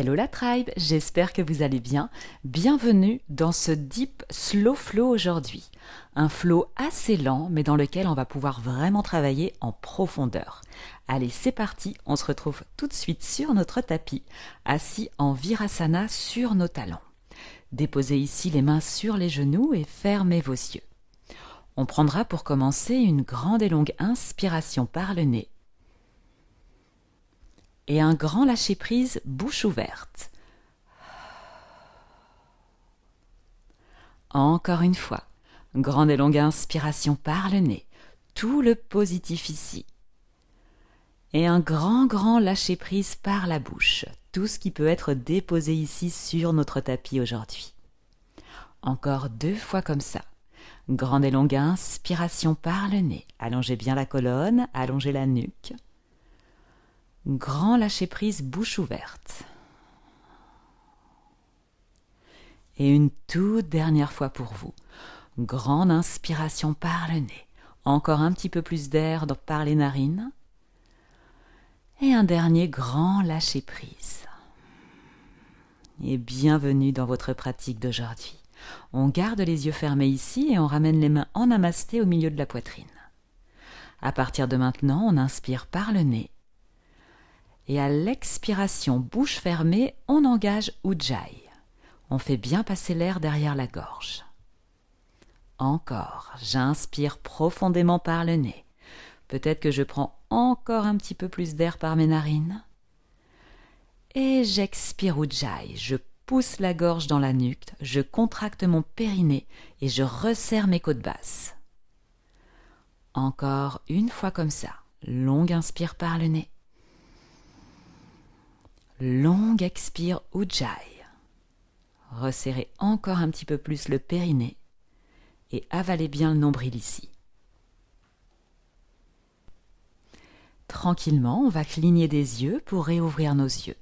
Hello la tribe, j'espère que vous allez bien. Bienvenue dans ce Deep Slow Flow aujourd'hui. Un flow assez lent mais dans lequel on va pouvoir vraiment travailler en profondeur. Allez, c'est parti, on se retrouve tout de suite sur notre tapis, assis en Virasana sur nos talons. Déposez ici les mains sur les genoux et fermez vos yeux. On prendra pour commencer une grande et longue inspiration par le nez. Et un grand lâcher-prise bouche ouverte. Encore une fois, grande et longue inspiration par le nez, tout le positif ici. Et un grand lâcher-prise par la bouche, tout ce qui peut être déposé ici sur notre tapis aujourd'hui. Encore 2 fois comme ça. Grande et longue inspiration par le nez, allongez bien la colonne, allongez la nuque. Grand lâcher-prise bouche ouverte. Et une toute dernière fois pour vous. Grande inspiration par le nez. Encore un petit peu plus d'air par les narines. Et un dernier grand lâcher-prise. Et bienvenue dans votre pratique d'aujourd'hui. On garde les yeux fermés ici et on ramène les mains en namasté au milieu de la poitrine. À partir de maintenant, on inspire par le nez. Et à l'expiration, bouche fermée, on engage Ujjayi. On fait bien passer l'air derrière la gorge. Encore, j'inspire profondément par le nez. Peut-être que je prends encore un petit peu plus d'air par mes narines. Et j'expire Ujjayi. Je pousse la gorge dans la nuque, je contracte mon périnée et je resserre mes côtes basses. Encore une fois comme ça. Longue inspire par le nez. Longue expire Ujjayi. Resserrez encore un petit peu plus le périnée et avalez bien le nombril ici. Tranquillement, on va cligner des yeux pour réouvrir nos yeux.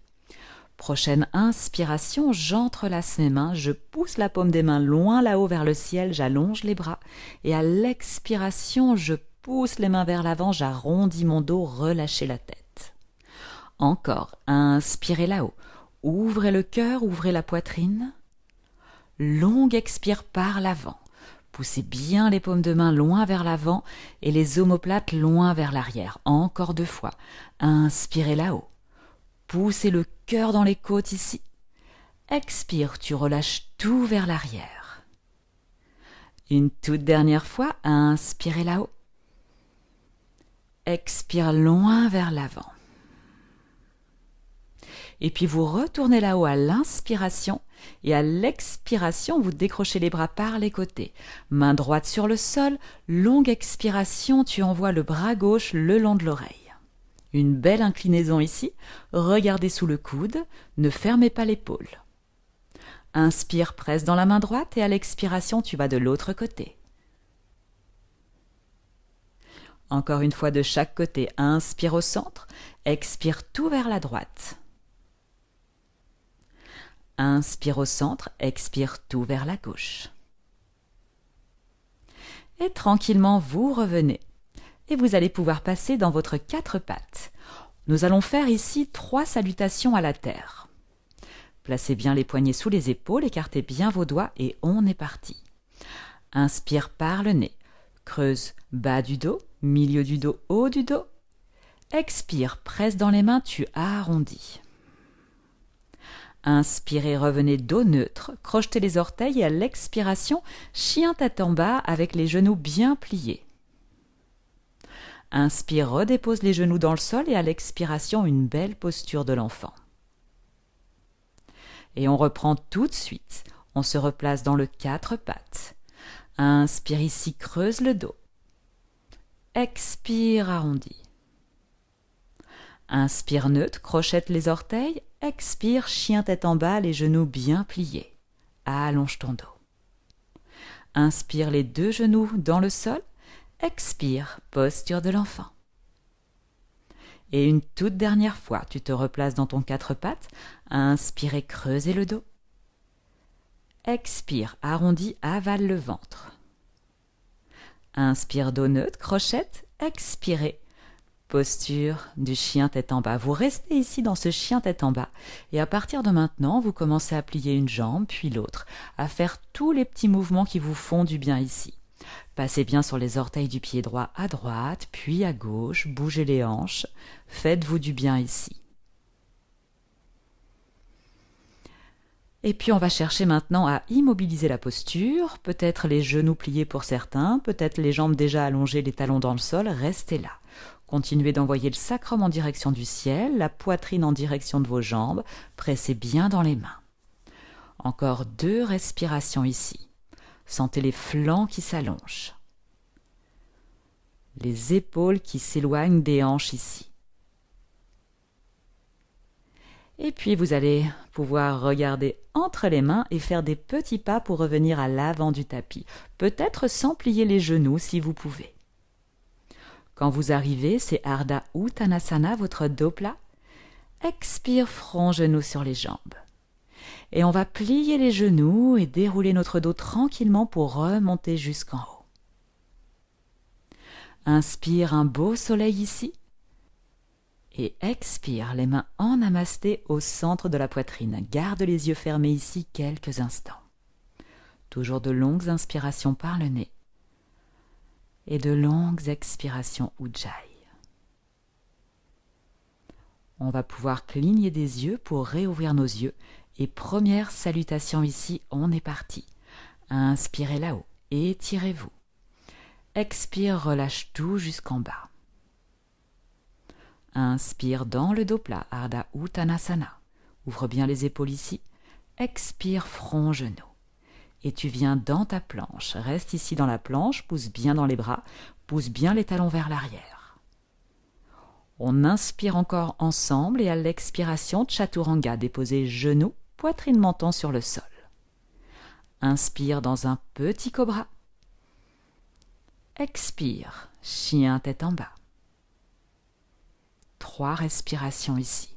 Prochaine inspiration, j'entrelace mes mains, je pousse la paume des mains loin là-haut vers le ciel, j'allonge les bras et à l'expiration, je pousse les mains vers l'avant, j'arrondis mon dos, relâchez la tête. Encore, inspirez là-haut, ouvrez le cœur, ouvrez la poitrine. Longue expire par l'avant. Poussez bien les paumes de main loin vers l'avant et les omoplates loin vers l'arrière. Encore 2 fois. Inspirez là-haut. Poussez le cœur dans les côtes ici. Expire, tu relâches tout vers l'arrière. Une toute dernière fois. Inspirez là-haut. Expire loin vers l'avant. Et puis vous retournez là-haut à l'inspiration et à l'expiration, vous décrochez les bras par les côtés. Main droite sur le sol, longue expiration, tu envoies le bras gauche le long de l'oreille. Une belle inclinaison ici, regardez sous le coude, ne fermez pas l'épaule. Inspire, presse dans la main droite et à l'expiration, tu vas de l'autre côté. Encore une fois de chaque côté, inspire au centre, expire tout vers la droite. Inspire au centre, expire tout vers la gauche. Et tranquillement, vous revenez. Et vous allez pouvoir passer dans votre 4 pattes. Nous allons faire ici 3 salutations à la terre. Placez bien les poignets sous les épaules, écartez bien vos doigts et on est parti. Inspire par le nez. Creuse bas du dos, milieu du dos, haut du dos. Expire, presse dans les mains, tu arrondis. Inspirez, revenez dos neutre, crochetez les orteils et à l'expiration, chien tête en bas avec les genoux bien pliés. Inspire, redépose les genoux dans le sol et à l'expiration, une belle posture de l'enfant. Et on reprend tout de suite. On se replace dans le 4 pattes. Inspire ici, creuse le dos. Expire, arrondis. Inspire neutre, crochette les orteils. Expire, chien tête en bas, les genoux bien pliés. Allonge ton dos. Inspire les 2 genoux dans le sol. Expire, posture de l'enfant. Et une toute dernière fois, tu te replaces dans ton 4 pattes. Inspire, creusez le dos. Expire, arrondis, avale le ventre. Inspire, dos neutre, crochette. Expirez. Posture du chien tête en bas. Vous restez ici dans ce chien tête en bas et à partir de maintenant, vous commencez à plier une jambe puis l'autre, à faire tous les petits mouvements qui vous font du bien ici. Passez bien sur les orteils du pied droit à droite, puis à gauche, bougez les hanches, faites-vous du bien ici. Et puis on va chercher maintenant à immobiliser la posture, peut-être les genoux pliés pour certains, peut-être les jambes déjà allongées, les talons dans le sol, restez là. Continuez d'envoyer le sacrum en direction du ciel, la poitrine en direction de vos jambes, pressez bien dans les mains. Encore 2 respirations ici. Sentez les flancs qui s'allongent. Les épaules qui s'éloignent des hanches ici. Et puis vous allez pouvoir regarder entre les mains et faire des petits pas pour revenir à l'avant du tapis, peut-être sans plier les genoux si vous pouvez. Quand vous arrivez, c'est Ardha Uttanasana, votre dos plat. Expire, front, genou sur les jambes. Et on va plier les genoux et dérouler notre dos tranquillement pour remonter jusqu'en haut. Inspire un beau soleil ici. Et expire, les mains en namasté au centre de la poitrine. Garde les yeux fermés ici quelques instants. Toujours de longues inspirations par le nez. Et de longues expirations Ujjayi. On va pouvoir cligner des yeux pour réouvrir nos yeux. Et première salutation ici, on est parti. Inspirez là-haut, étirez-vous. Expire, relâche tout jusqu'en bas. Inspire dans le dos plat, Ardha Uttanasana. Ouvre bien les épaules ici. Expire, front, genou. Et tu viens dans ta planche. Reste ici dans la planche, pousse bien dans les bras, pousse bien les talons vers l'arrière. On inspire encore ensemble et à l'expiration, Chaturanga, déposez genoux, poitrine menton sur le sol. Inspire dans un petit cobra. Expire, chien tête en bas. 3 respirations ici.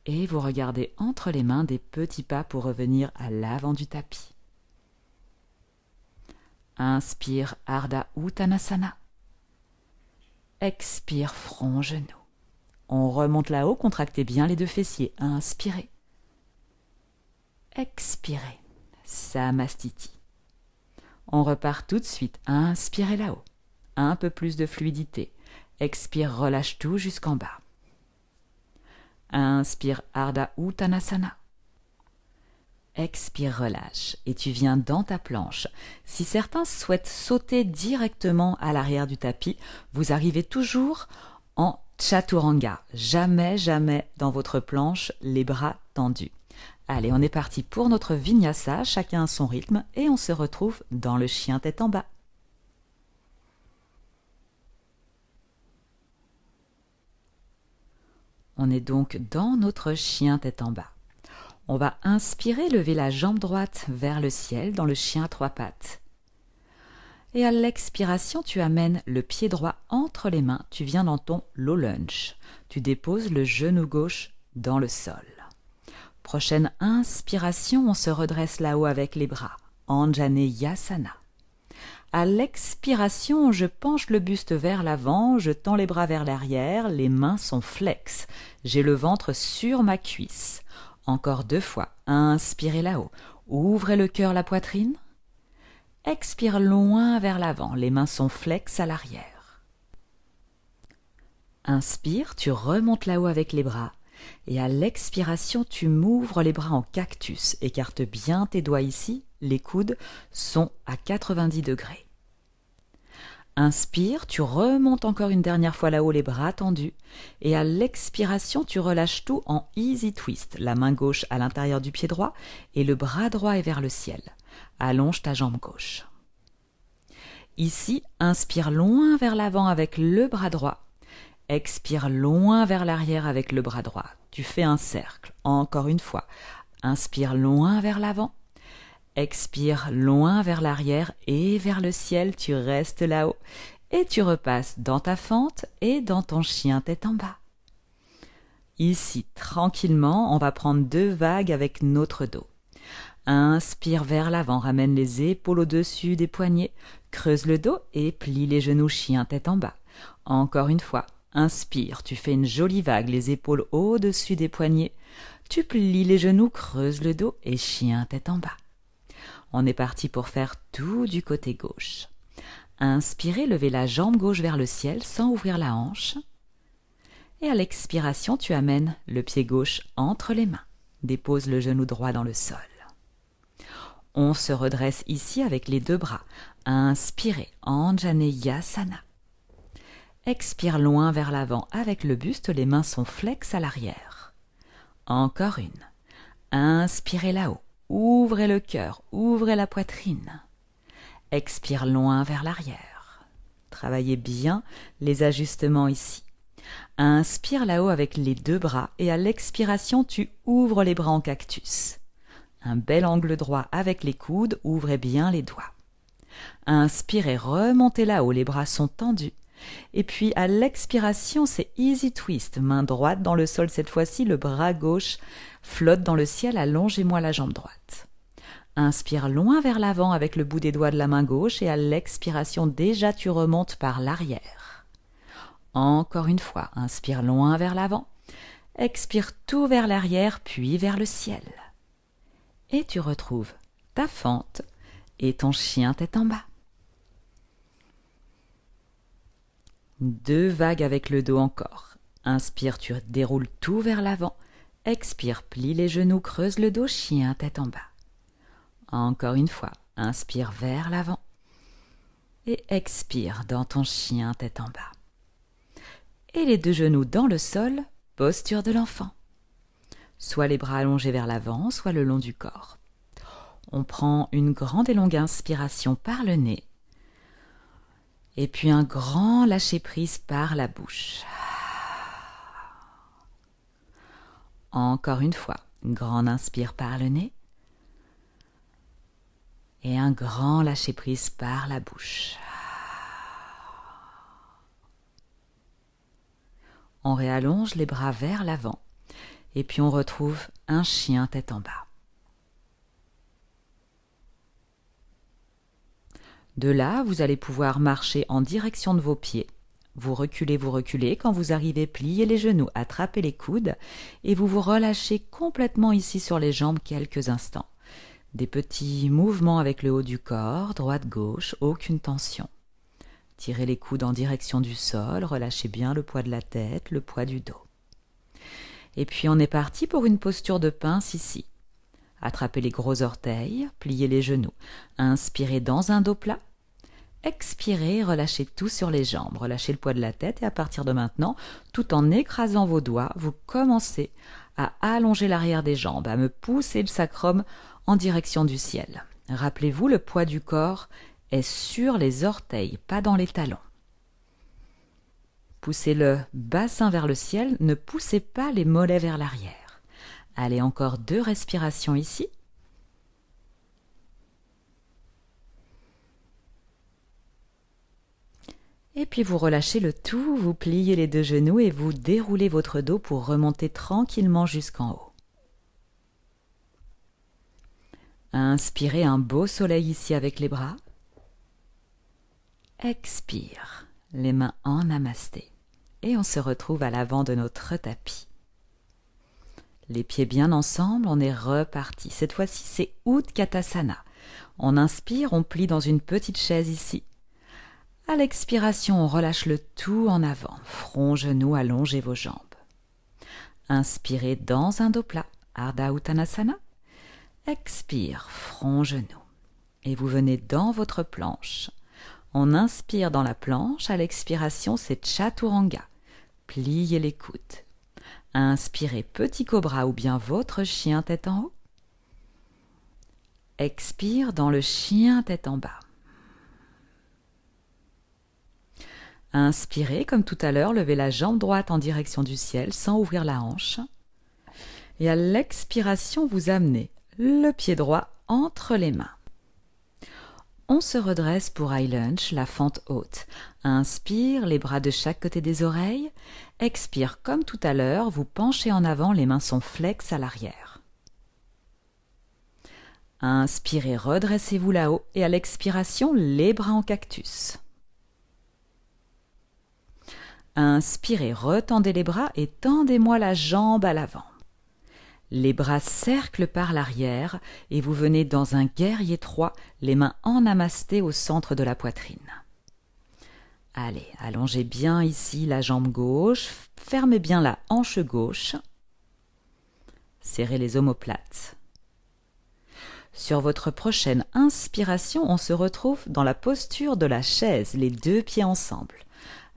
Et vous regardez entre les mains des petits pas pour revenir à l'avant du tapis. Inspire, Ardha Uttanasana. Expire, front, genou. On remonte là-haut, contractez bien les 2 fessiers. Inspirez. Expirez. Samastiti. On repart tout de suite. Inspirez là-haut. Un peu plus de fluidité. Expire, relâche tout jusqu'en bas. Inspire, Ardha Uttanasana. Expire, relâche. Et tu viens dans ta planche. Si certains souhaitent sauter directement à l'arrière du tapis, vous arrivez toujours en Chaturanga. Jamais, jamais dans votre planche, les bras tendus. Allez, on est parti pour notre vinyasa, chacun à son rythme, et on se retrouve dans le chien tête en bas. On est donc dans notre chien tête en bas. On va inspirer, lever la jambe droite vers le ciel dans le chien à 3 pattes. Et à l'expiration, tu amènes le pied droit entre les mains, tu viens dans ton low lunge. Tu déposes le genou gauche dans le sol. Prochaine inspiration, on se redresse là-haut avec les bras. Anjaneyasana. À l'expiration, je penche le buste vers l'avant, je tends les bras vers l'arrière, les mains sont flexes. J'ai le ventre sur ma cuisse. Encore 2 fois. Inspirez là-haut. Ouvrez le cœur, la poitrine. Expire loin vers l'avant, les mains sont flexes à l'arrière. Inspire, tu remontes là-haut avec les bras. Et à l'expiration, tu m'ouvres les bras en cactus. Écarte bien tes doigts ici, les coudes sont à 90 degrés. Inspire, tu remontes encore une dernière fois là-haut, les bras tendus. Et à l'expiration, tu relâches tout en easy twist. La main gauche à l'intérieur du pied droit et le bras droit est vers le ciel. Allonge ta jambe gauche. Ici, inspire loin vers l'avant avec le bras droit. Expire loin vers l'arrière avec le bras droit. Tu fais un cercle. Encore une fois. Inspire loin vers l'avant. Expire loin vers l'arrière et vers le ciel. Tu restes là-haut. Et tu repasses dans ta fente et dans ton chien tête en bas. Ici, tranquillement, on va prendre 2 vagues avec notre dos. Inspire vers l'avant, ramène les épaules au-dessus des poignets, creuse le dos et plie les genoux, chien tête en bas. Encore une fois, inspire, tu fais une jolie vague, les épaules au-dessus des poignets, tu plies les genoux, creuse le dos et chien tête en bas. On est parti pour faire tout du côté gauche. Inspirez, levez la jambe gauche vers le ciel sans ouvrir la hanche. Et à l'expiration, tu amènes le pied gauche entre les mains. Dépose le genou droit dans le sol. On se redresse ici avec les deux bras. Inspirez, Anjaneyasana. Expire loin vers l'avant avec le buste, les mains sont flexes à l'arrière. Encore une. Inspirez là-haut, ouvrez le cœur, ouvrez la poitrine. Expire loin vers l'arrière. Travaillez bien les ajustements ici. Inspire là-haut avec les deux bras et à l'expiration, tu ouvres les bras en cactus. Un bel angle droit avec les coudes, ouvrez bien les doigts. Inspirez, remontez là-haut, les bras sont tendus. Et puis à l'expiration, c'est easy twist, main droite dans le sol cette fois-ci, le bras gauche flotte dans le ciel, allongez-moi la jambe droite. Inspire loin vers l'avant avec le bout des doigts de la main gauche et à l'expiration, déjà tu remontes par l'arrière. Encore une fois, inspire loin vers l'avant, expire tout vers l'arrière puis vers le ciel. Et tu retrouves ta fente et ton chien tête en bas. 2 vagues avec le dos encore. Inspire, tu déroules tout vers l'avant. Expire, plie les genoux, creuse le dos, chien tête en bas. Encore une fois, inspire vers l'avant. Et expire dans ton chien tête en bas. Et les 2 genoux dans le sol, posture de l'enfant. Soit les bras allongés vers l'avant, soit le long du corps. On prend une grande et longue inspiration par le nez. Et puis un grand lâcher-prise par la bouche. Encore une fois, une grande inspire par le nez. Et un grand lâcher-prise par la bouche. On réallonge les bras vers l'avant. Et puis on retrouve un chien tête en bas. De là, vous allez pouvoir marcher en direction de vos pieds. Vous reculez. Quand vous arrivez, pliez les genoux, attrapez les coudes et vous vous relâchez complètement ici sur les jambes quelques instants. Des petits mouvements avec le haut du corps, droite-gauche, aucune tension. Tirez les coudes en direction du sol, relâchez bien le poids de la tête, le poids du dos. Et puis on est parti pour une posture de pince ici. Attrapez les gros orteils, pliez les genoux. Inspirez dans un dos plat. Expirez, relâchez tout sur les jambes. Relâchez le poids de la tête et à partir de maintenant, tout en écrasant vos doigts, vous commencez à allonger l'arrière des jambes, à me pousser le sacrum en direction du ciel. Rappelez-vous, le poids du corps est sur les orteils, pas dans les talons. Poussez le bassin vers le ciel, ne poussez pas les mollets vers l'arrière. Allez, encore 2 respirations ici. Et puis vous relâchez le tout, vous pliez les 2 genoux et vous déroulez votre dos pour remonter tranquillement jusqu'en haut. Inspirez un beau soleil ici avec les bras. Expire, les mains en namasté. Et on se retrouve à l'avant de notre tapis. Les pieds bien ensemble, on est reparti. Cette fois-ci, c'est Utkatasana. On inspire, on plie dans une petite chaise ici. À l'expiration, on relâche le tout en avant. Front, genoux, allongez vos jambes. Inspirez dans un dos plat, Ardha Uttanasana. Expire, front, genoux. Et vous venez dans votre planche. On inspire dans la planche, à l'expiration, c'est Chaturanga. Pliez les coudes. Inspirez, petit cobra ou bien votre chien tête en haut. Expire dans le chien tête en bas. Inspirez, comme tout à l'heure, levez la jambe droite en direction du ciel sans ouvrir la hanche. Et à l'expiration, vous amenez le pied droit entre les mains. On se redresse pour High Lunge, la fente haute. Inspire, les bras de chaque côté des oreilles. Expire, comme tout à l'heure, vous penchez en avant, les mains sont flexes à l'arrière. Inspirez, redressez-vous là-haut et à l'expiration, les bras en cactus. Inspirez, retendez les bras et tendez-moi la jambe à l'avant. Les bras cerclent par l'arrière et vous venez dans un guerrier 3, les mains en namasté au centre de la poitrine. Allez, allongez bien ici la jambe gauche, fermez bien la hanche gauche, serrez les omoplates. Sur votre prochaine inspiration, on se retrouve dans la posture de la chaise, les deux pieds ensemble.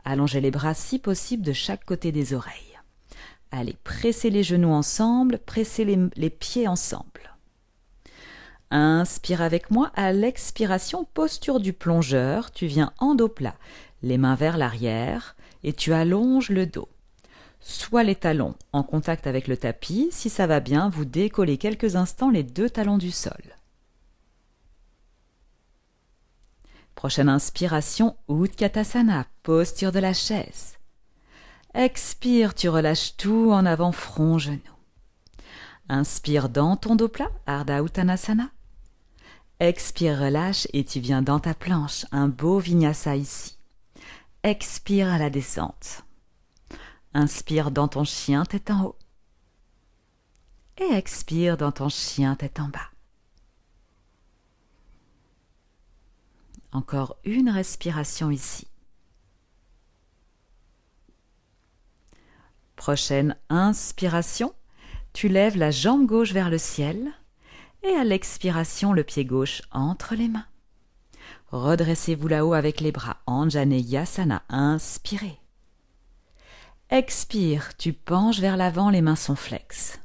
Allongez les bras si possible de chaque côté des oreilles. Allez, pressez les genoux ensemble, pressez les pieds ensemble. Inspire avec moi, à l'expiration, posture du plongeur, tu viens en dos plat, les mains vers l'arrière et tu allonges le dos. Soit les talons en contact avec le tapis, si ça va bien, vous décollez quelques instants les deux talons du sol. Prochaine inspiration, Utkatasana, posture de la chaise. Expire, tu relâches tout en avant, front, genou. Inspire dans ton dos plat, Ardha Uttanasana. Expire, relâche et tu viens dans ta planche, un beau vinyasa ici. Expire à la descente. Inspire dans ton chien tête en haut. Et expire dans ton chien tête en bas. Encore une respiration ici. Prochaine inspiration, tu lèves la jambe gauche vers le ciel et à l'expiration, le pied gauche entre les mains. Redressez-vous là-haut avec les bras. Anjaneyasana, inspirez. Expire, tu penches vers l'avant, les mains sont flexes.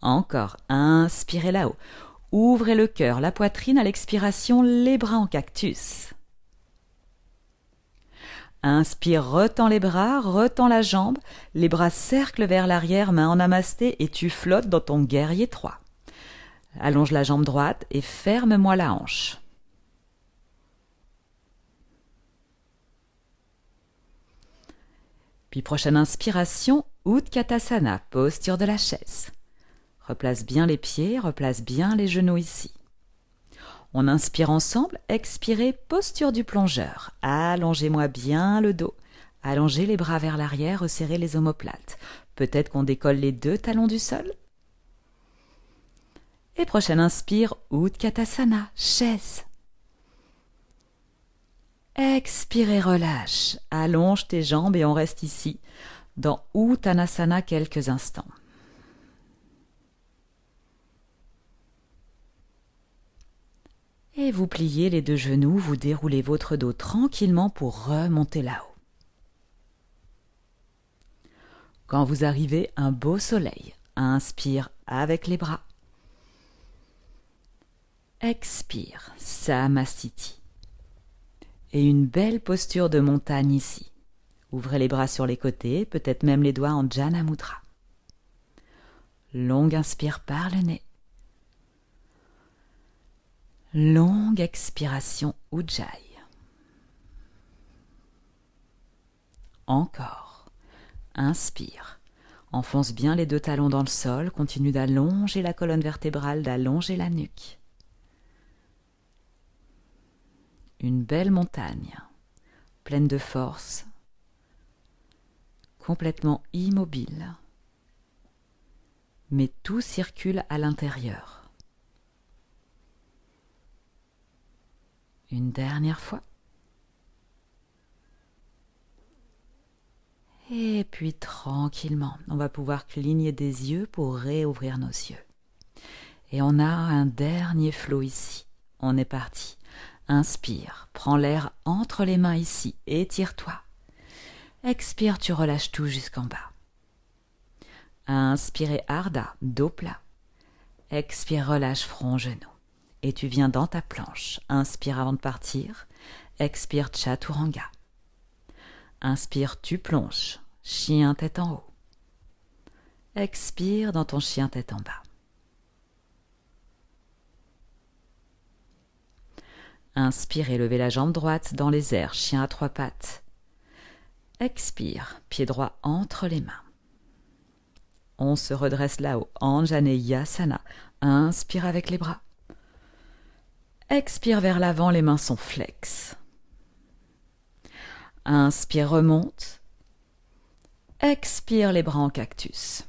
Encore, inspirez là-haut. Ouvrez le cœur, la poitrine à l'expiration, les bras en cactus. Inspire, retends les bras, retends la jambe, les bras cerclent vers l'arrière, main en namasté et tu flottes dans ton guerrier 3. Allonge la jambe droite et ferme-moi la hanche. Puis prochaine inspiration, Utkatasana, posture de la chaise. Replace bien les pieds, replace bien les genoux ici. On inspire ensemble, expirez, posture du plongeur. Allongez-moi bien le dos. Allongez les bras vers l'arrière, resserrez les omoplates. Peut-être qu'on décolle les deux talons du sol. Et prochaine inspire, Utkatasana, chaise. Expirez, relâche. Allonge tes jambes et on reste ici, dans Uttanasana quelques instants. Et vous pliez les deux genoux, vous déroulez votre dos tranquillement pour remonter là-haut. Quand vous arrivez, un beau soleil. Inspire avec les bras. Expire, Samastiti. Et une belle posture de montagne ici. Ouvrez les bras sur les côtés, peut-être même les doigts en Jana Mudra. Longue inspire par le nez. Longue expiration Ujjayi. Encore. Inspire. Enfonce bien les deux talons dans le sol. Continue d'allonger la colonne vertébrale, d'allonger la nuque. Une belle montagne, pleine de force, complètement immobile. Mais tout circule à l'intérieur. Une dernière fois. Et puis tranquillement, on va pouvoir cligner des yeux pour réouvrir nos yeux. Et on a un dernier flot ici. On est parti. Inspire, prends l'air entre les mains ici, étire-toi. Expire, tu relâches tout jusqu'en bas. Inspirez Ardha, dos plat. Expire, relâche front, genou. Et tu viens dans ta planche. Inspire avant de partir. Expire, Chaturanga. Inspire, tu plonges. Chien tête en haut. Expire dans ton chien tête en bas. Inspire et levez la jambe droite dans les airs, chien à trois pattes. Expire, pied droit entre les mains. On se redresse là-haut, Anjaneyasana, Inspire avec les bras. Expire vers l'avant, les mains sont flex. Inspire, remonte. Expire, les bras en cactus.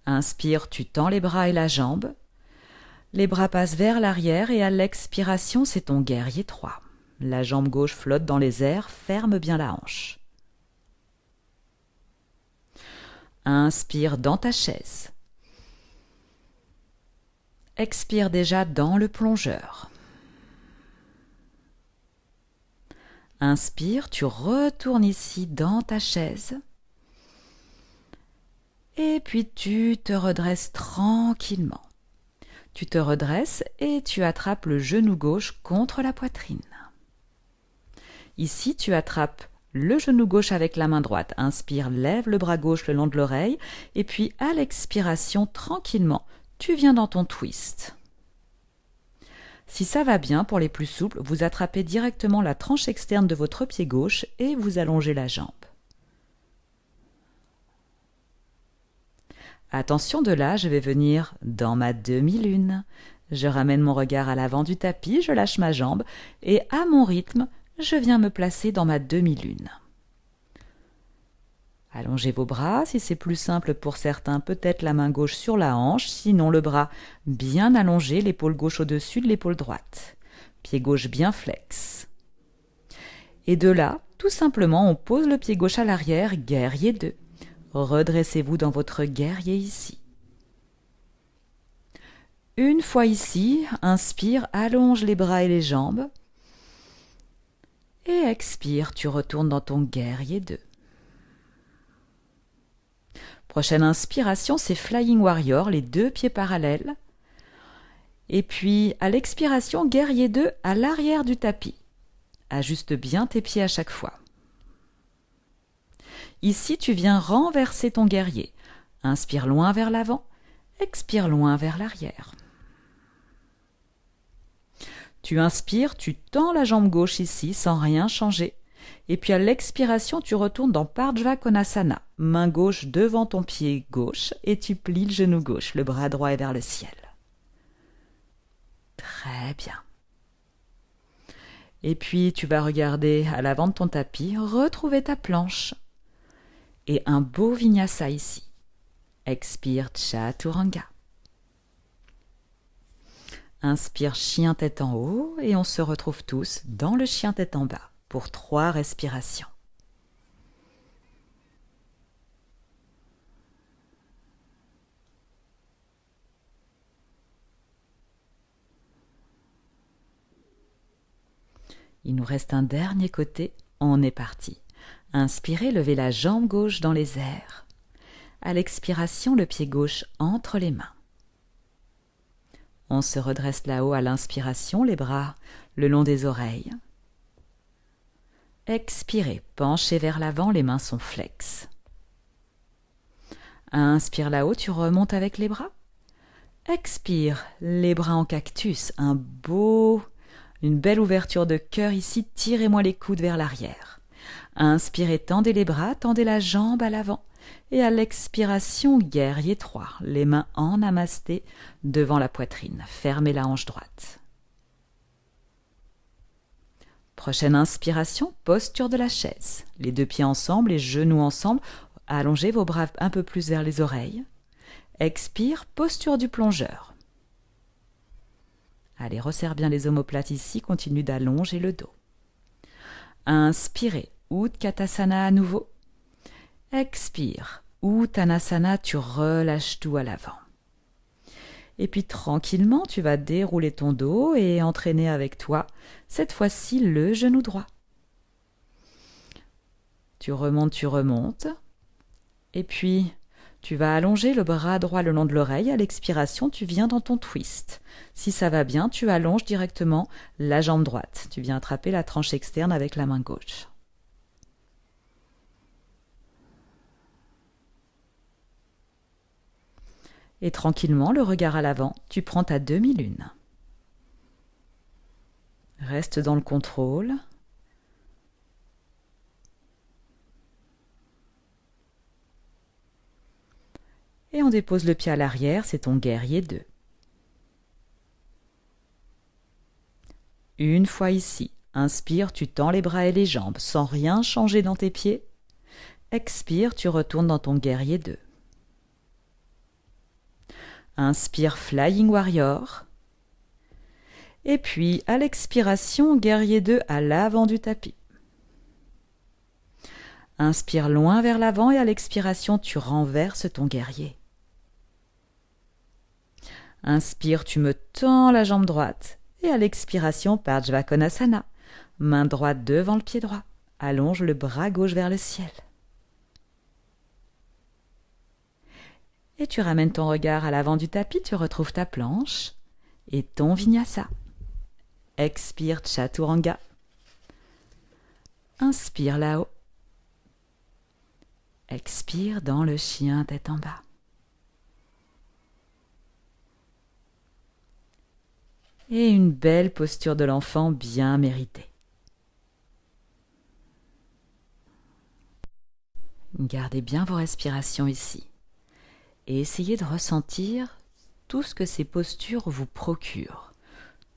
Inspire, tu tends les bras et la jambe. Les bras passent vers l'arrière et à l'expiration, c'est ton guerrier 3. La jambe gauche flotte dans les airs, ferme bien la hanche. Inspire dans ta chaise. Expire déjà dans le plongeur. Inspire, tu retournes ici dans ta chaise. Et puis tu te redresses tranquillement. Tu te redresses et tu attrapes le genou gauche contre la poitrine. Ici, tu attrapes le genou gauche avec la main droite. Inspire, lève le bras gauche le long de l'oreille. Et puis, à l'expiration, tranquillement, tu viens dans ton twist. Si ça va bien, pour les plus souples, vous attrapez directement la tranche externe de votre pied gauche et vous allongez la jambe. Attention, de là, je vais venir dans ma demi-lune. Je ramène mon regard à l'avant du tapis, je lâche ma jambe et à mon rythme, je viens me placer dans ma demi-lune. Allongez vos bras, si c'est plus simple pour certains, peut-être la main gauche sur la hanche, sinon le bras bien allongé, l'épaule gauche au-dessus de l'épaule droite. Pied gauche bien flex. Et de là, tout simplement, on pose le pied gauche à l'arrière, guerrier 2. Redressez-vous dans votre guerrier ici. Une fois ici, inspire, allonge les bras et les jambes. Et expire, tu retournes dans ton guerrier 2. Prochaine inspiration, c'est Flying Warrior, les deux pieds parallèles. Et puis, à l'expiration, guerrier 2 à l'arrière du tapis. Ajuste bien tes pieds à chaque fois. Ici, tu viens renverser ton guerrier. Inspire loin vers l'avant, expire loin vers l'arrière. Tu inspires, tu tends la jambe gauche ici sans rien changer. Et puis à l'expiration, tu retournes dans Pardjva Konasana. Main gauche devant ton pied gauche et tu plies le genou gauche. Le bras droit est vers le ciel. Très bien. Et puis tu vas regarder à l'avant de ton tapis, retrouver ta planche. Et un beau vinyasa ici. Expire Chaturanga. Inspire chien tête en haut et on se retrouve tous dans le chien tête en bas pour 3 respirations. Il nous reste un dernier côté, on est parti. Inspirez, levez la jambe gauche dans les airs. À l'expiration, le pied gauche entre les mains. On se redresse là-haut à l'inspiration, les bras le long des oreilles. Expirez, penchez vers l'avant, les mains sont flex. Inspire là-haut, tu remontes avec les bras. Expire, les bras en cactus, une belle ouverture de cœur ici, tirez-moi les coudes vers l'arrière. Inspirez, tendez les bras, tendez la jambe à l'avant. Et à l'expiration, guerrier 3, les mains en namasté devant la poitrine. Fermez la hanche droite. Prochaine inspiration, posture de la chaise. Les deux pieds ensemble, les genoux ensemble. Allongez vos bras un peu plus vers les oreilles. Expire, posture du plongeur. Allez, resserre bien les omoplates ici, continue d'allonger le dos. Inspirez, Utkatasana à nouveau. Expire, Uttanasana, tu relâches tout à l'avant. Et puis tranquillement, tu vas dérouler ton dos et entraîner avec toi, cette fois-ci, le genou droit. Tu remontes. Et puis, tu vas allonger le bras droit le long de l'oreille. À l'expiration, tu viens dans ton twist. Si ça va bien, tu allonges directement la jambe droite. Tu viens attraper la tranche externe avec la main gauche. Et tranquillement, le regard à l'avant, tu prends ta demi-lune. Reste dans le contrôle. Et on dépose le pied à l'arrière, c'est ton guerrier 2. Une fois ici, inspire, tu tends les bras et les jambes sans rien changer dans tes pieds. Expire, tu retournes dans ton guerrier 2. Inspire, Flying Warrior. Et puis, à l'expiration, guerrier 2 à l'avant du tapis. Inspire loin vers l'avant et à l'expiration, tu renverses ton guerrier. Inspire, tu me tends la jambe droite. Et à l'expiration, Parjvakonasana. Main droite devant le pied droit. Allonge le bras gauche vers le ciel. Et tu ramènes ton regard à l'avant du tapis, tu retrouves ta planche et ton vinyasa. Expire, Chaturanga. Inspire là-haut. Expire dans le chien tête en bas. Et une belle posture de l'enfant bien méritée. Gardez bien vos respirations ici et essayez de ressentir tout ce que ces postures vous procurent,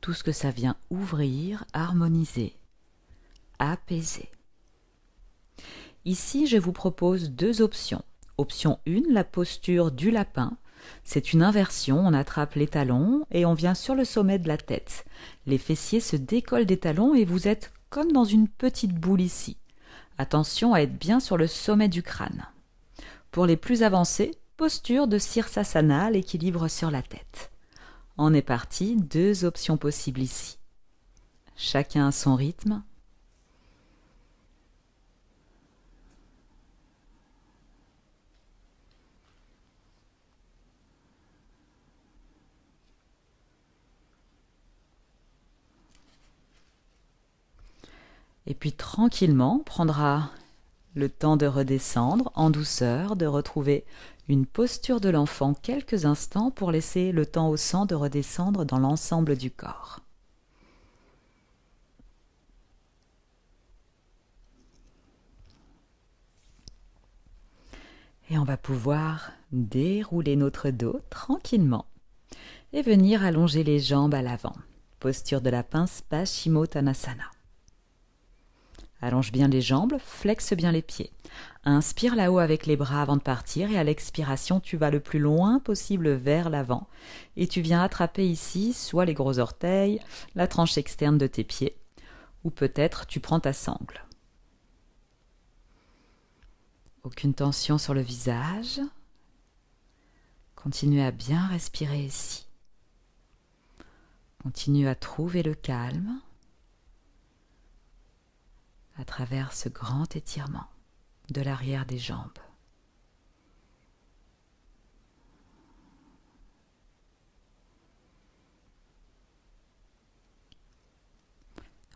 tout ce que ça vient ouvrir, harmoniser, apaiser. Ici, je vous propose 2 options. Option 1, la posture du lapin. C'est une inversion, on attrape les talons et on vient sur le sommet de la tête. Les fessiers se décollent des talons et vous êtes comme dans une petite boule ici. Attention à être bien sur le sommet du crâne. Pour les plus avancés, posture de Sirsasana, l'équilibre sur la tête. On est parti, 2 options possibles ici. Chacun à son rythme. Et puis tranquillement, on prendra le temps de redescendre en douceur, de retrouver une posture de l'enfant quelques instants pour laisser le temps au sang de redescendre dans l'ensemble du corps. Et on va pouvoir dérouler notre dos tranquillement et venir allonger les jambes à l'avant. Posture de la pince Paschimottanasana. Allonge bien les jambes, flexe bien les pieds. Inspire là-haut avec les bras avant de partir et à l'expiration, tu vas le plus loin possible vers l'avant. Et tu viens attraper ici soit les gros orteils, la tranche externe de tes pieds, ou peut-être tu prends ta sangle. Aucune tension sur le visage. Continue à bien respirer ici. Continue à trouver le calme à travers ce grand étirement de l'arrière des jambes.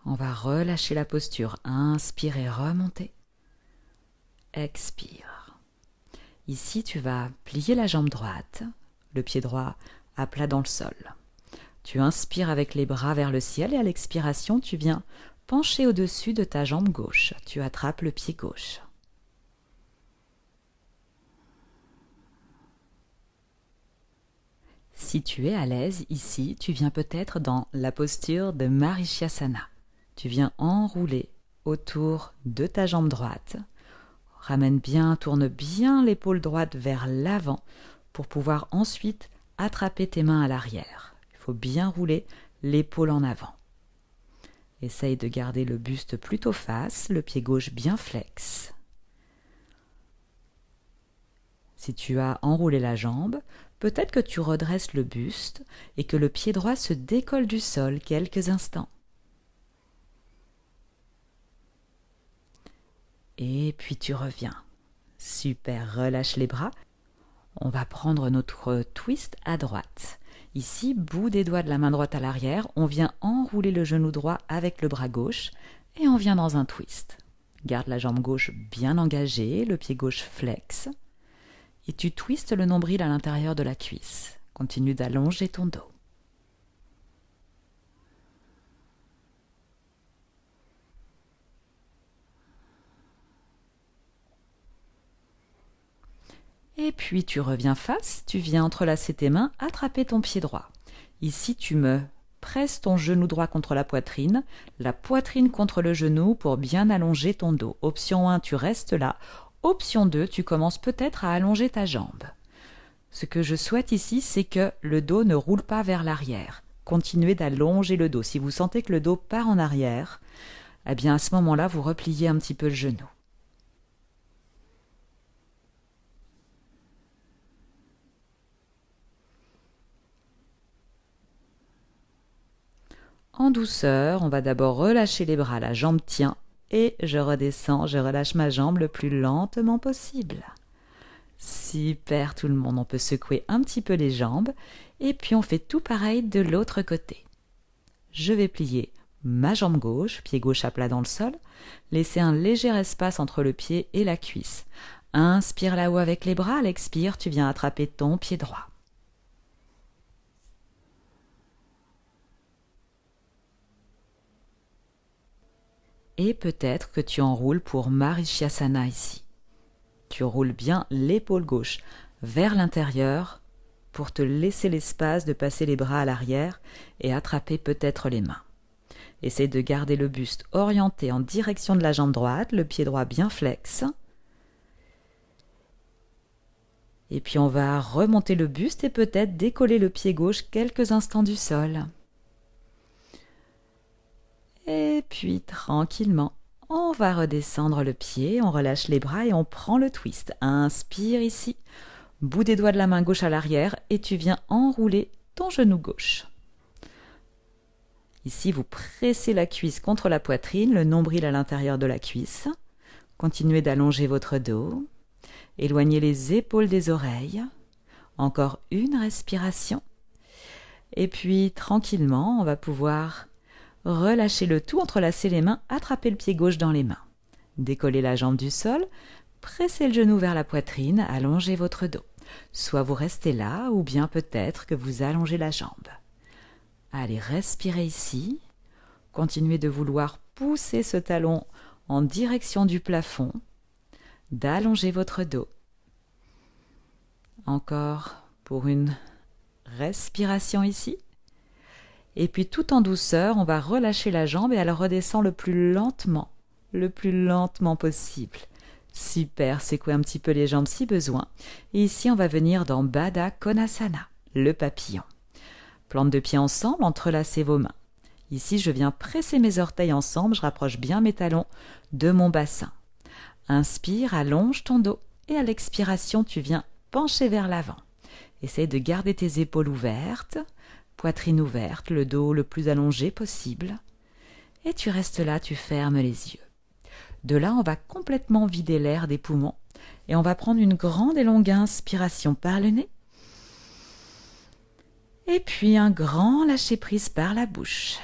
On va relâcher la posture. Inspire, remonter. Expire. Ici, tu vas plier la jambe droite, le pied droit à plat dans le sol. Tu inspires avec les bras vers le ciel et à l'expiration, tu viens pencher au-dessus de ta jambe gauche. Tu attrapes le pied gauche. Si tu es à l'aise ici, tu viens peut-être dans la posture de Marichyasana. Tu viens enrouler autour de ta jambe droite. Ramène bien, tourne bien l'épaule droite vers l'avant pour pouvoir ensuite attraper tes mains à l'arrière. Il faut bien rouler l'épaule en avant. Essaye de garder le buste plutôt face, le pied gauche bien flex. Si tu as enroulé la jambe, peut-être que tu redresses le buste et que le pied droit se décolle du sol quelques instants. Et puis tu reviens. Super, relâche les bras. On va prendre notre twist à droite. Ici, bout des doigts de la main droite à l'arrière, on vient enrouler le genou droit avec le bras gauche et on vient dans un twist. Garde la jambe gauche bien engagée, le pied gauche flex. Et tu twistes le nombril à l'intérieur de la cuisse. Continue d'allonger ton dos. Et puis tu reviens face, tu viens entrelacer tes mains, attraper ton pied droit. Ici, tu me presses ton genou droit contre la poitrine contre le genou pour bien allonger ton dos. Option 1, tu restes là. Option 2, tu commences peut-être à allonger ta jambe. Ce que je souhaite ici, c'est que le dos ne roule pas vers l'arrière. Continuez d'allonger le dos. Si vous sentez que le dos part en arrière, eh bien à ce moment-là, vous repliez un petit peu le genou. En douceur, on va d'abord relâcher les bras, la jambe tient, et je redescends, je relâche ma jambe le plus lentement possible. Super tout le monde, on peut secouer un petit peu les jambes, et puis on fait tout pareil de l'autre côté. Je vais plier ma jambe gauche, pied gauche à plat dans le sol, laisser un léger espace entre le pied et la cuisse. Inspire là-haut avec les bras, à l'expire, tu viens attraper ton pied droit. Et peut-être que tu enroules pour Marichyasana ici. Tu roules bien l'épaule gauche vers l'intérieur pour te laisser l'espace de passer les bras à l'arrière et attraper peut-être les mains. Essaye de garder le buste orienté en direction de la jambe droite, le pied droit bien flex. Et puis on va remonter le buste et peut-être décoller le pied gauche quelques instants du sol. Et puis tranquillement, on va redescendre le pied, on relâche les bras et on prend le twist. Inspire ici, bout des doigts de la main gauche à l'arrière et tu viens enrouler ton genou gauche. Ici, vous pressez la cuisse contre la poitrine, le nombril à l'intérieur de la cuisse. Continuez d'allonger votre dos. Éloignez les épaules des oreilles. Encore une respiration. Et puis, tranquillement, on va pouvoir relâcher le tout, entrelacer les mains, attraper le pied gauche dans les mains. Décollez la jambe du sol, pressez le genou vers la poitrine, allongez votre dos. Soit vous restez là, ou bien peut-être que vous allongez la jambe. Allez, respirez ici. Continuez de vouloir pousser ce talon en direction du plafond, d'allonger votre dos. Encore pour une respiration ici. Et puis tout en douceur, on va relâcher la jambe et elle redescend le plus lentement possible. Super, secouez un petit peu les jambes si besoin. Et ici, on va venir dans Baddha Konasana, le papillon. Plante de pied ensemble, entrelacez vos mains. Ici, je viens presser mes orteils ensemble, je rapproche bien mes talons de mon bassin. Inspire, allonge ton dos et à l'expiration, tu viens pencher vers l'avant. Essaye de garder tes épaules ouvertes, poitrine ouverte, le dos le plus allongé possible. Et tu restes là, tu fermes les yeux. De là, on va complètement vider l'air des poumons et on va prendre une grande et longue inspiration par le nez. Et puis un grand lâcher-prise par la bouche.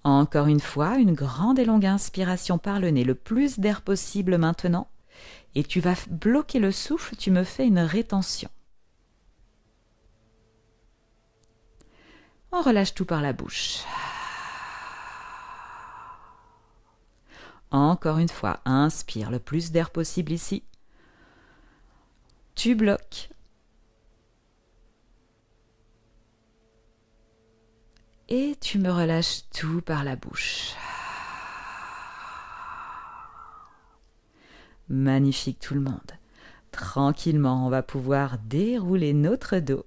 Encore une fois, une grande et longue inspiration par le nez, le plus d'air possible maintenant. Et tu vas bloquer le souffle, tu me fais une rétention. On relâche tout par la bouche. Encore une fois, inspire le plus d'air possible ici. Tu bloques. Et tu me relâches tout par la bouche. Magnifique tout le monde. Tranquillement, on va pouvoir dérouler notre dos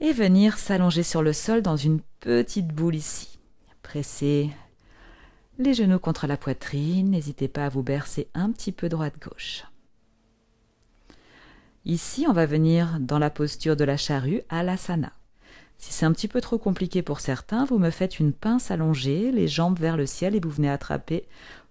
et venir s'allonger sur le sol dans une petite boule ici. Pressez les genoux contre la poitrine, n'hésitez pas à vous bercer un petit peu droite-gauche. Ici, on va venir dans la posture de la charrue à l'asana. Si c'est un petit peu trop compliqué pour certains, vous me faites une pince allongée, les jambes vers le ciel et vous venez attraper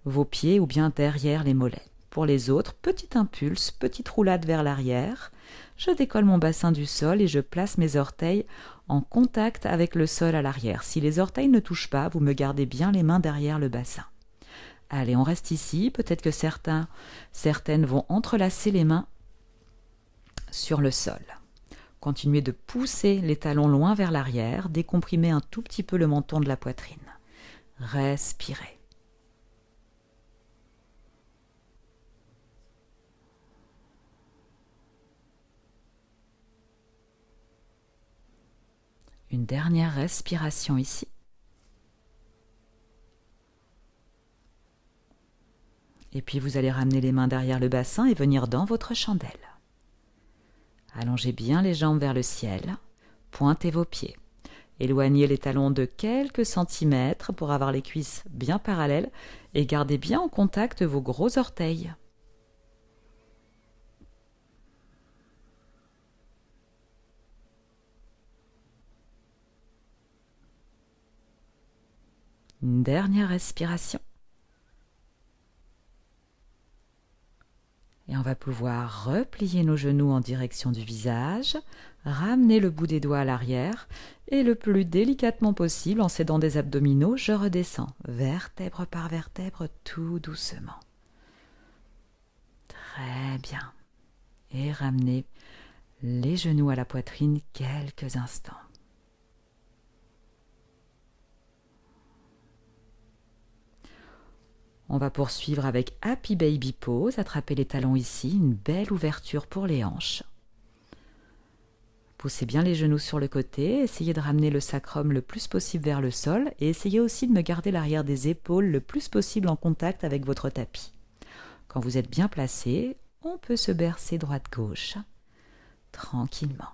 vos pieds ou bien derrière les mollets. Pour les autres, petit impulse, petite roulade vers l'arrière. Je décolle mon bassin du sol et je place mes orteils en contact avec le sol à l'arrière. Si les orteils ne touchent pas, vous me gardez bien les mains derrière le bassin. Allez, on reste ici. Peut-être que certaines vont entrelacer les mains sur le sol. Continuez de pousser les talons loin vers l'arrière, décomprimez un tout petit peu le menton de la poitrine. Respirez. Une dernière respiration ici. Et puis vous allez ramener les mains derrière le bassin et venir dans votre chandelle. Allongez bien les jambes vers le ciel, pointez vos pieds. Éloignez les talons de quelques centimètres pour avoir les cuisses bien parallèles et gardez bien en contact vos gros orteils. Une dernière respiration. Et on va pouvoir replier nos genoux en direction du visage, ramener le bout des doigts à l'arrière et le plus délicatement possible, en s'aidant des abdominaux, je redescends vertèbre par vertèbre tout doucement. Très bien. Et ramenez les genoux à la poitrine quelques instants. On va poursuivre avec Happy Baby Pose. Attrapez les talons ici, une belle ouverture pour les hanches. Poussez bien les genoux sur le côté, essayez de ramener le sacrum le plus possible vers le sol et essayez aussi de me garder l'arrière des épaules le plus possible en contact avec votre tapis. Quand vous êtes bien placé, on peut se bercer droite-gauche, tranquillement.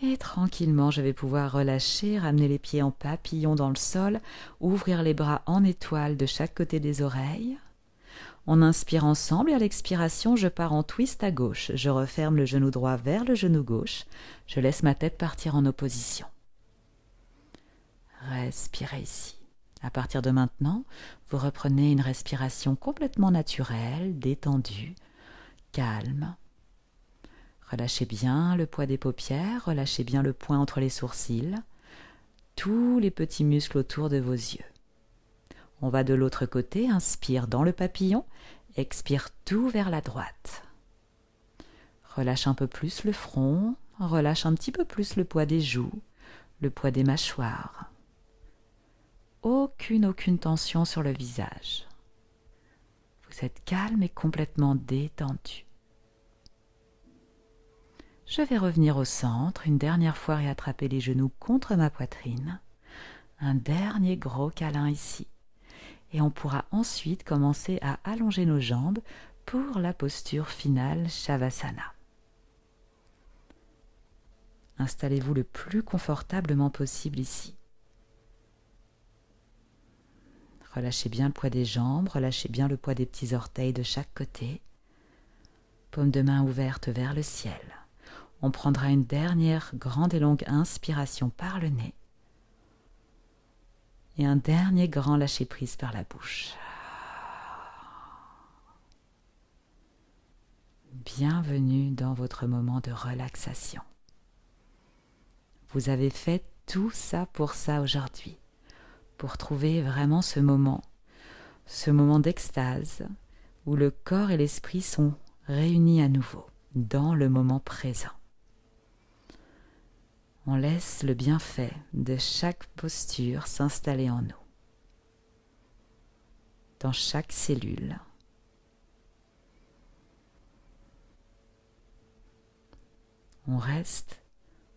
Et tranquillement, je vais pouvoir relâcher, ramener les pieds en papillon dans le sol, ouvrir les bras en étoile de chaque côté des oreilles. On inspire ensemble et à l'expiration, je pars en twist à gauche. Je referme le genou droit vers le genou gauche. Je laisse ma tête partir en opposition. Respirez ici. À partir de maintenant, vous reprenez une respiration complètement naturelle, détendue, calme. Relâchez bien le poids des paupières, relâchez bien le poing entre les sourcils, tous les petits muscles autour de vos yeux. On va de l'autre côté, inspire dans le papillon, expire tout vers la droite. Relâche un peu plus le front, relâche un petit peu plus le poids des joues, le poids des mâchoires. Aucune tension sur le visage. Vous êtes calme et complètement détendu. Je vais revenir au centre, une dernière fois et attraper les genoux contre ma poitrine. Un dernier gros câlin ici. Et on pourra ensuite commencer à allonger nos jambes pour la posture finale Shavasana. Installez-vous le plus confortablement possible ici. Relâchez bien le poids des jambes, relâchez bien le poids des petits orteils de chaque côté. Paume de main ouverte vers le ciel. On prendra une dernière grande et longue inspiration par le nez. Et un dernier grand lâcher-prise par la bouche. Bienvenue dans votre moment de relaxation. Vous avez fait tout ça pour ça aujourd'hui, pour trouver vraiment ce moment d'extase où le corps et l'esprit sont réunis à nouveau dans le moment présent. On laisse le bienfait de chaque posture s'installer en nous, dans chaque cellule. On reste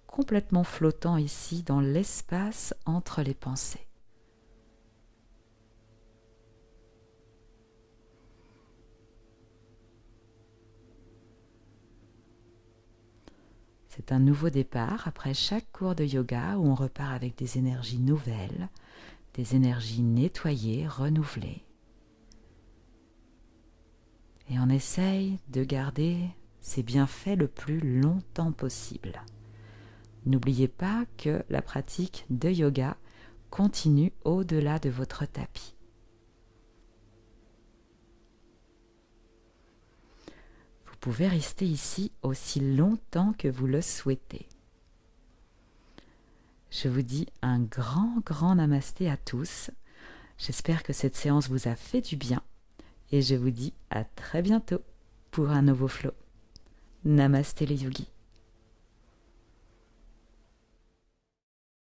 complètement flottant ici dans l'espace entre les pensées. C'est un nouveau départ après chaque cours de yoga où on repart avec des énergies nouvelles, des énergies nettoyées, renouvelées. Et on essaye de garder ces bienfaits le plus longtemps possible. N'oubliez pas que la pratique de yoga continue au-delà de votre tapis. Vous pouvez rester ici aussi longtemps que vous le souhaitez. Je vous dis un grand namasté à tous. J'espère que cette séance vous a fait du bien et je vous dis à très bientôt pour un nouveau flow. Namasté les yogis.